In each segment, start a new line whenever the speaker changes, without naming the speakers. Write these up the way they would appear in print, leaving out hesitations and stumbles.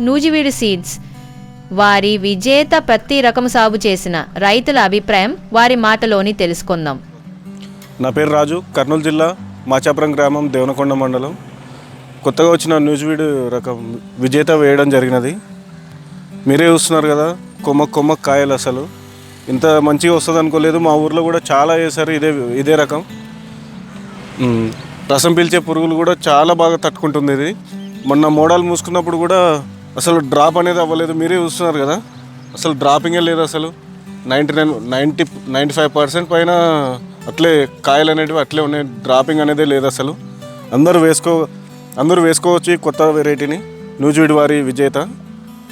Nuzvid seeds వారి విజేత పత్తి రకం సాగు చేసిన రైతుల అభిప్రాయం వారి మాటలోని తెలుసుకుందాం.
నా పేరు రాజు, కర్నూలు జిల్లా మాచాపురం గ్రామం, దేవనకొండ మండలం. కొత్తగా వచ్చిన నూజివీడు రకం విజేత వేయడం జరిగినది. మీరే చూస్తున్నారు కదా, కొమ్మ కాయలు. అసలు ఇంత మంచిగా వస్తుంది అనుకోలేదు. మా ఊర్లో కూడా చాలా వేశారు ఇదే రకం. రసం పీల్చే పురుగులు కూడా చాలా బాగా తట్టుకుంటుంది ఇది. మొన్న మోడల్ మూసుకున్నప్పుడు కూడా అసలు డ్రాప్ అనేది అవ్వలేదు. మీరే చూస్తున్నారు కదా, అసలు డ్రాపింగే లేదు. అసలు 95% పైన అట్లే కాయలు అనేటివి అట్లే ఉన్నాయి. డ్రాపింగ్ అనేది లేదు అసలు. అందరూ వేసుకోవచ్చు ఈ కొత్త వెరైటీని. నూజివీడు వారి విజేత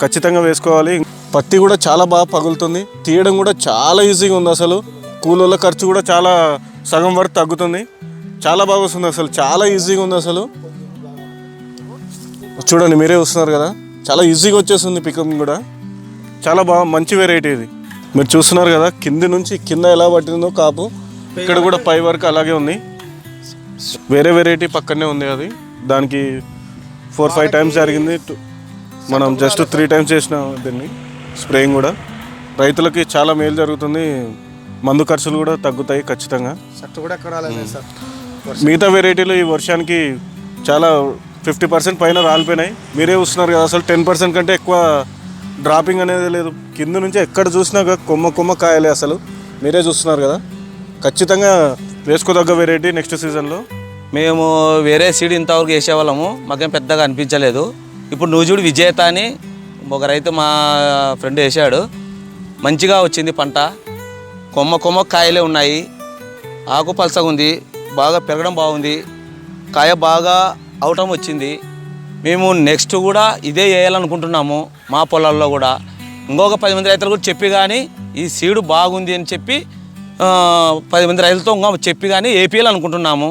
ఖచ్చితంగా వేసుకోవాలి. పత్తి కూడా చాలా బాగా పగులుతుంది. తీయడం కూడా చాలా ఈజీగా ఉంది. అసలు కూలోళ్ళ ఖర్చు కూడా చాలా సగం వరకు తగ్గుతుంది. చాలా బాగా వస్తుంది. అసలు చాలా ఈజీగా ఉంది. అసలు చూడండి, మీరే చూస్తున్నారు కదా, చాలా ఈజీగా వచ్చేస్తుంది. పికప్ కూడా చాలా బాగా మంచి వెరైటీ ఇది. మీరు చూస్తున్నారు కదా, కింద ఎలా పట్టిందో కాపు, ఇక్కడ కూడా పై వరకు అలాగే ఉంది. వేరే వెరైటీ పక్కనే ఉంది. అది దానికి 4-5 టైమ్స్ జరిగింది. మనం జస్ట్ 3 టైమ్స్ చేసిన దీన్ని స్ప్రేయింగ్ కూడా. రైతులకి చాలా మేలు జరుగుతుంది. మందు ఖర్చులు కూడా తగ్గుతాయి ఖచ్చితంగా. మిగతా వెరైటీలు ఈ వర్షానికి చాలా 50% పైన రాలిపోయినాయి. మీరే చూస్తున్నారు కదా, అసలు 10% కంటే ఎక్కువ డ్రాపింగ్ అనేది లేదు. కింద నుంచి ఎక్కడ చూసినా కొమ్మ కాయలే. అసలు మీరే చూస్తున్నారు కదా, ఖచ్చితంగా వేసుకోదగ్గ వెరైటీ నెక్స్ట్ సీజన్లో.
మేము వేరే సీడ్ ఇంతవరకు వేసేవాళ్ళము, మాకేం పెద్దగా అనిపించలేదు. ఇప్పుడు నూజివీడు విజేత అని ఒక రైతు మా ఫ్రెండ్ వేసాడు. మంచిగా వచ్చింది పంట. కొమ్మ కాయలే ఉన్నాయి. ఆకు పలసగా ఉంది, బాగా పెరగడం బాగుంది. కాయ బాగా అవటం వచ్చింది. మేము నెక్స్ట్ కూడా ఇదే వేయాలనుకుంటున్నాము. మా పొలాల్లో కూడా ఇంకొక 10 మంది రైతులు కూడా చెప్పి కానీ ఈ సీడు బాగుంది అని చెప్పి 10 మంది రైతులతో ఇంకా చెప్పి కానీ వేపియాలనుకుంటున్నాము.